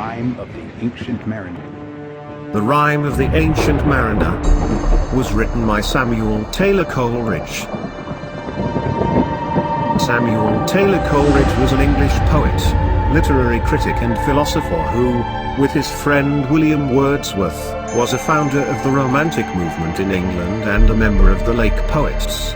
Rime of the Ancient Mariner. The Rime of the Ancient Mariner was written by Samuel Taylor Coleridge. Samuel Taylor Coleridge was an English poet, literary critic and philosopher who, with his friend William Wordsworth, was a founder of the Romantic movement in England and a member of the Lake Poets.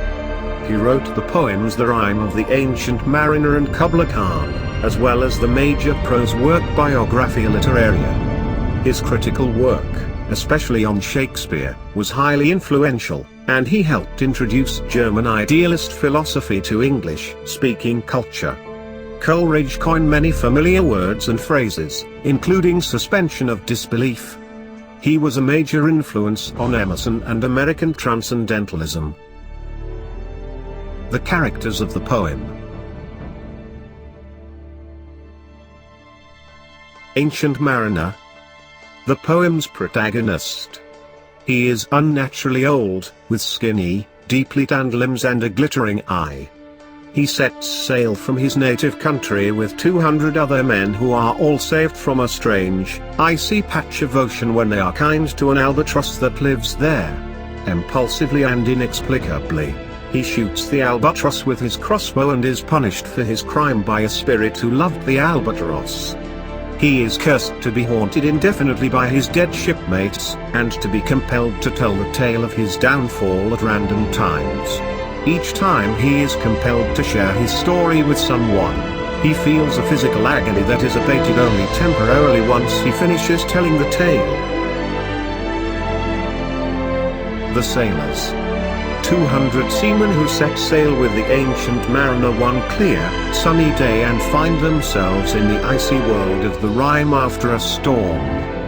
He wrote the poems The Rime of the Ancient Mariner and Kubla Khan, as well as the major prose work Biographia Literaria. His critical work, especially on Shakespeare, was highly influential, and he helped introduce German idealist philosophy to English-speaking culture. Coleridge coined many familiar words and phrases, including suspension of disbelief. He was a major influence on Emerson and American transcendentalism. The characters of the poem. Ancient Mariner. The poem's protagonist. He is unnaturally old, with skinny, deeply tanned limbs and a glittering eye. He sets sail from his native country with 200 other men who are all saved from a strange, icy patch of ocean when they are kind to an albatross that lives there. Impulsively and inexplicably, he shoots the albatross with his crossbow and is punished for his crime by a spirit who loved the albatross. He is cursed to be haunted indefinitely by his dead shipmates, and to be compelled to tell the tale of his downfall at random times. Each time he is compelled to share his story with someone, he feels a physical agony that is abated only temporarily once he finishes telling the tale. The Sailors. 200 seamen who set sail with the Ancient Mariner one clear, sunny day and find themselves in the icy world of the Rime after a storm,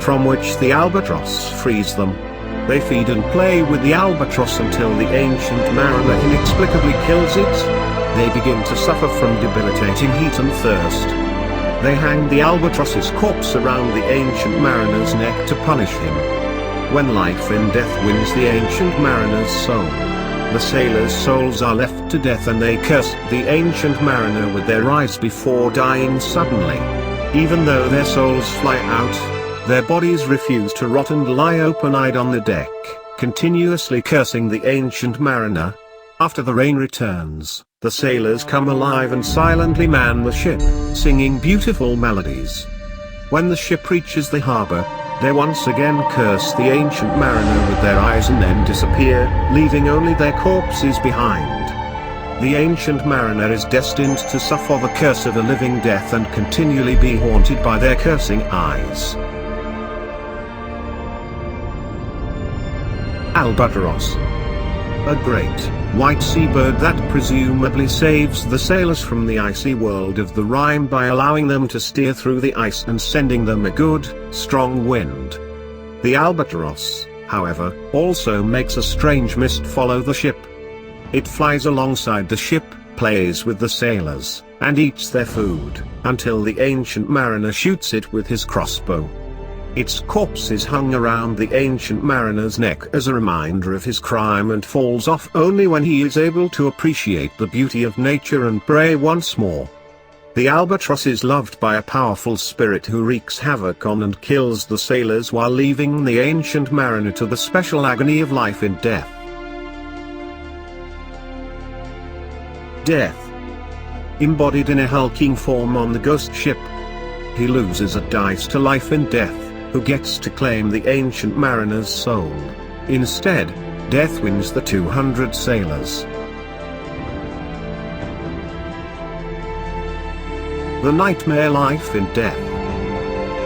from which the albatross frees them. They feed and play with the albatross until the Ancient Mariner inexplicably kills it. They begin to suffer from debilitating heat and thirst. They hang the albatross's corpse around the Ancient Mariner's neck to punish him. When life in death wins the Ancient Mariner's soul, the sailors' souls are left to death and they curse the Ancient Mariner with their eyes before dying suddenly. Even though their souls fly out, their bodies refuse to rot and lie open-eyed on the deck, continuously cursing the Ancient Mariner. After the rain returns, the sailors come alive and silently man the ship, singing beautiful melodies. When the ship reaches the harbor, they once again curse the Ancient Mariner with their eyes and then disappear, leaving only their corpses behind. The Ancient Mariner is destined to suffer the curse of a living death and continually be haunted by their cursing eyes. Albatross. A great, white seabird that presumably saves the sailors from the icy world of the Rime by allowing them to steer through the ice and sending them a good, strong wind. The albatross, however, also makes a strange mist follow the ship. It flies alongside the ship, plays with the sailors, and eats their food, until the Ancient Mariner shoots it with his crossbow. Its corpse is hung around the Ancient Mariner's neck as a reminder of his crime and falls off only when he is able to appreciate the beauty of nature and pray once more. The albatross is loved by a powerful spirit who wreaks havoc on and kills the sailors while leaving the Ancient Mariner to the special agony of life in death. Death. Embodied in a hulking form on the ghost ship, he loses a dice to life in death, who gets to claim the Ancient Mariner's soul. Instead, death wins the 200 sailors. The nightmare life in death.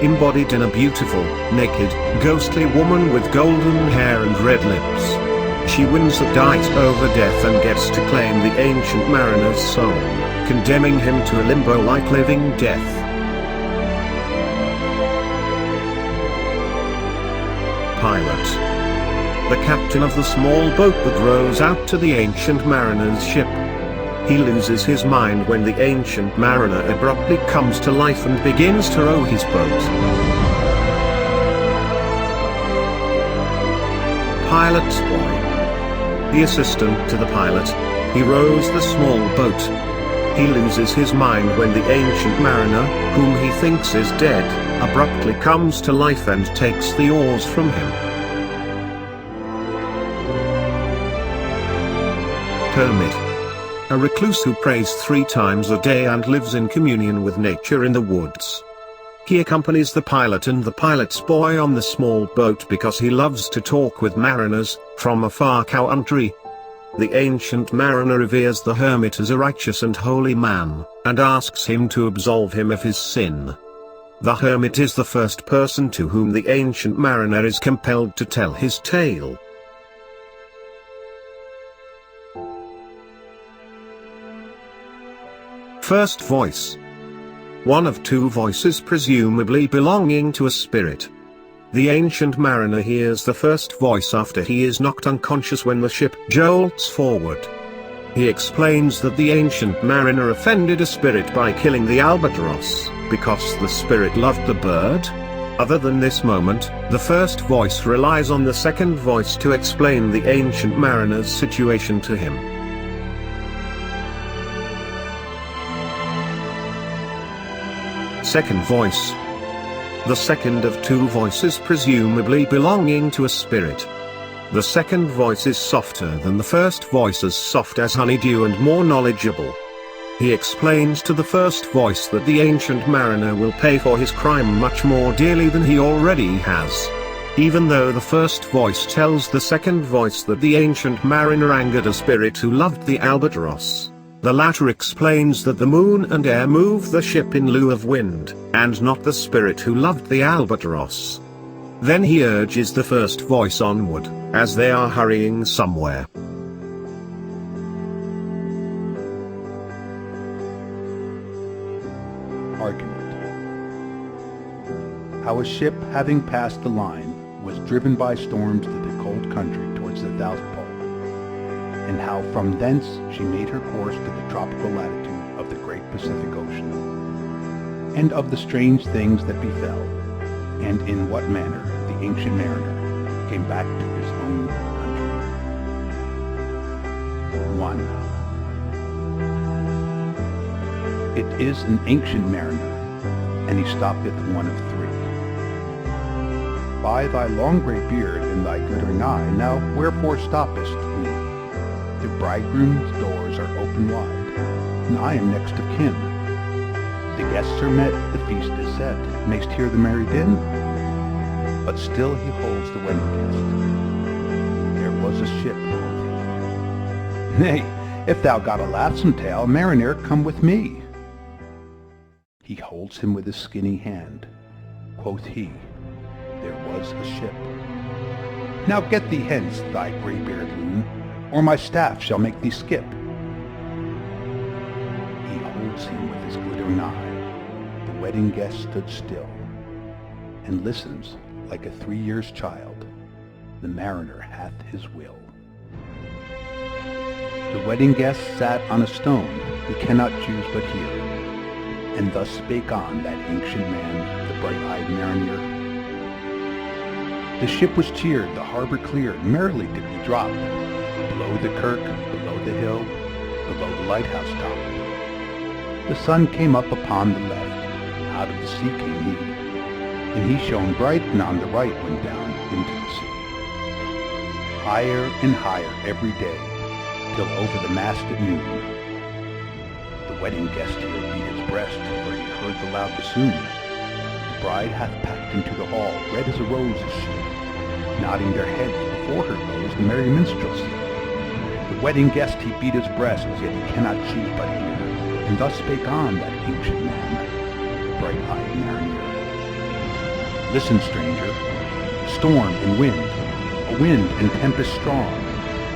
Embodied in a beautiful, naked, ghostly woman with golden hair and red lips. She wins a dice over death and gets to claim the Ancient Mariner's soul, condemning him to a limbo-like living death. Pilot. The captain of the small boat that rows out to the Ancient Mariner's ship. He loses his mind when the Ancient Mariner abruptly comes to life and begins to row his boat. Pilot's boy. The assistant to the pilot, he rows the small boat. He loses his mind when the Ancient Mariner, whom he thinks is dead, abruptly comes to life and takes the oars from him. Hermit. A recluse who prays 3 times a day and lives in communion with nature in the woods. He accompanies the pilot and the pilot's boy on the small boat because he loves to talk with mariners from a far country. The ancient mariner reveres the hermit as a righteous and holy man, and asks him to absolve him of his sin. The hermit is the first person to whom the ancient mariner is compelled to tell his tale. First voice. One of 2 voices presumably belonging to a spirit. The ancient mariner hears the first voice after he is knocked unconscious when the ship jolts forward. He explains that the ancient mariner offended a spirit by killing the albatross, because the spirit loved the bird. Other than this moment, the first voice relies on the second voice to explain the ancient mariner's situation to him. Second voice. The second of 2 voices presumably belonging to a spirit. The second voice is softer than the first voice, as soft as honeydew and more knowledgeable. He explains to the first voice that the ancient mariner will pay for his crime much more dearly than he already has. Even though the first voice tells the second voice that the ancient mariner angered a spirit who loved the albatross, the latter explains that the moon and air move the ship in lieu of wind, and not the spirit who loved the albatross. Then he urges the first voice onward, as they are hurrying somewhere. Argument. How a ship, having passed the line, was driven by storms to the cold country towards the South Pole, and how from thence she made her course to the tropical latitude of the great Pacific Ocean, and of the strange things that befell, and in what manner the ancient mariner came back to his own country. 1. It is an ancient mariner, and he stoppeth one of 3. By thy long grey beard and thy glittering eye, now wherefore stoppest me? The bridegroom's doors are open wide, and I am next of kin. The guests are met, the feast is set, mayst hear the merry din? But still he holds the wedding guest. There was a ship, quoth he. Nay, if thou got a laughsome tale, mariner, come with me. He holds him with his skinny hand. Quoth he, there was a ship. Now get thee hence, thy grey-beard loon, or my staff shall make thee skip. He holds him with his glittering eye. The wedding guest stood still, and listens like a 3 years child. The mariner hath his will. The wedding guest sat on a stone, he cannot choose but hear, and thus spake on that ancient man, the bright-eyed mariner. The ship was cheered, the harbor cleared, merrily did we drop, below the kirk, below the hill, below the lighthouse top. The sun came up upon the left, out of the sea came he, and he shone bright, and on the right went down into the sea. Higher and higher every day, till over the mast at noon. The wedding guest here beat his breast, for he heard the loud bassoon. The bride hath packed into the hall, red as a rose is she, nodding their heads before her goes the merry minstrelsy. The wedding guest he beat his breast, yet he cannot choose but hear, and thus spake on that ancient man, the bright-eyed mariner. Listen, stranger, storm and wind, a wind and tempest strong,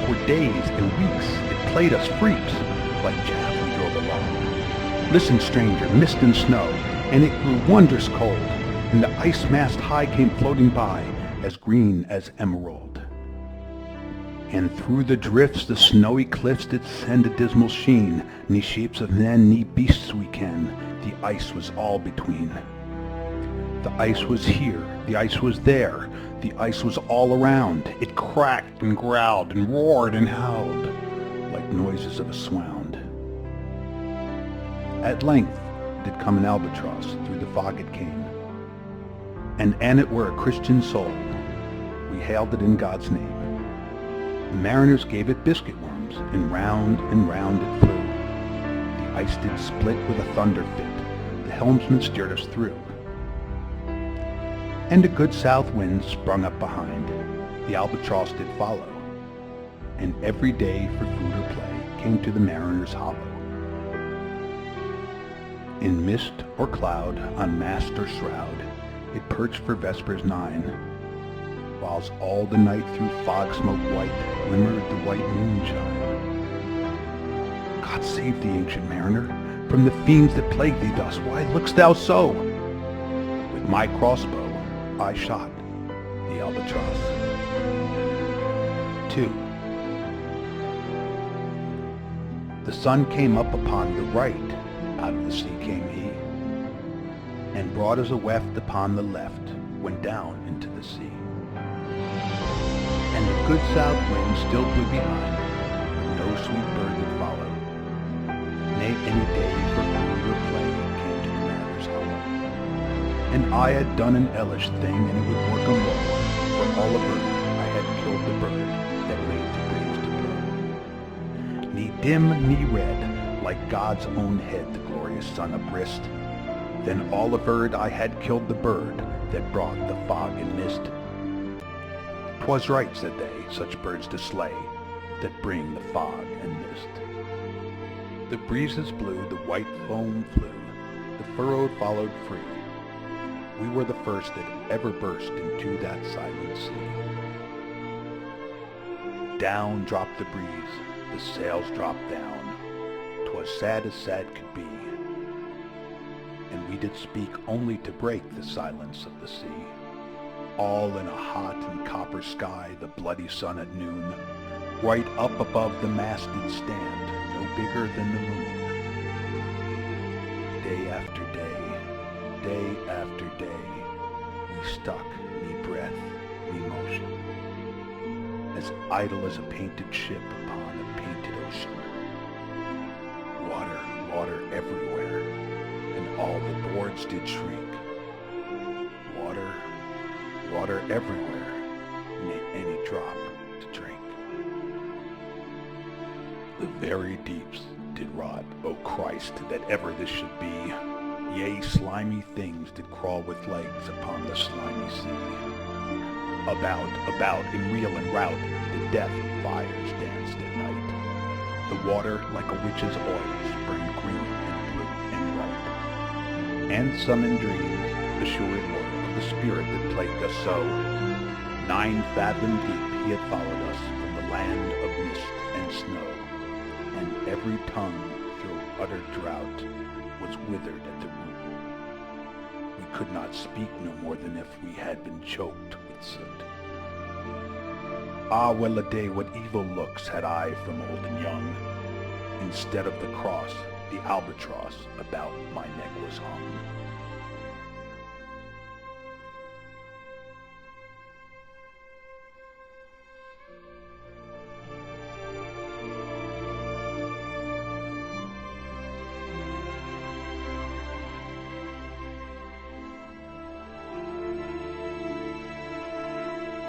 for days and weeks it played us freaks, like chaff we drove along. Listen, stranger, mist and snow, and it grew wondrous cold, and the ice mast high came floating by, as green as emerald. And through the drifts the snowy cliffs did send a dismal sheen, ne shapes of men, ne beasts we ken, the ice was all between. The ice was here, the ice was there, the ice was all around. It cracked and growled and roared and howled, like noises of a swound. At length did come an albatross, through the fog it came, and an it were a Christian soul, we hailed it in God's name. The mariners gave it biscuit worms, and round it flew. The ice did split with a thunder fit, the helmsman steered us through. And a good south wind sprung up behind, the albatross did follow, and every day for food or play came to the mariner's hollow. In mist or cloud, on mast or shroud, it perched for vespers 9, whiles all the night through fog smoke white glimmered the white moonshine. God save thee, ancient mariner, from the fiends that plague thee thus. Why look'st thou so? With my crossbow I shot the albatross. 2. The sun came up upon the right, out of the sea came he, and brought us a weft upon the left, went down into the sea. And the good south wind still blew behind, but no sweet bird would follow. Nay, any day for food or play came to the mariner's hollow. And I had done an ellish thing, and it would work 'em woe, for all a bird I had killed the bird that made the breeze to blow. Knee dim, knee red, like God's own head, the glorious sun abrised. Then all averred I had killed the bird that brought the fog and mist. 'Twas right, said they, such birds to slay, that bring the fog and mist. The breezes blew, the white foam flew, the furrowed followed free. We were the first that ever burst into that silent sea. Down dropped the breeze, the sails dropped down. 'Twas sad as sad could be, and we did speak only to break the silence of the sea. All in a hot and copper sky, the bloody sun at noon, right up above the mast did stand, no bigger than the moon. Day after day, we stuck, me breath, me motion, as idle as a painted ship upon a painted ocean. Water, water everywhere, and all the boards did shriek. Water, water everywhere, nay, any drop to drink. The very deeps did rot, O Christ, that ever this should be. Yea, slimy things did crawl with legs upon the slimy sea. About, in reel and rout, the death fires danced at night. The water, like a witch's oils, burned green and blue and white. And some in dreams, assured were of the spirit that plagued us so. 9 fathom deep he had followed us from the land of mist and snow, and every tongue through utter drought was withered at the root. We could not speak no more than if we had been choked with soot. Ah, well a day, what evil looks had I from old and young. Instead of the cross, the albatross about my neck was hung.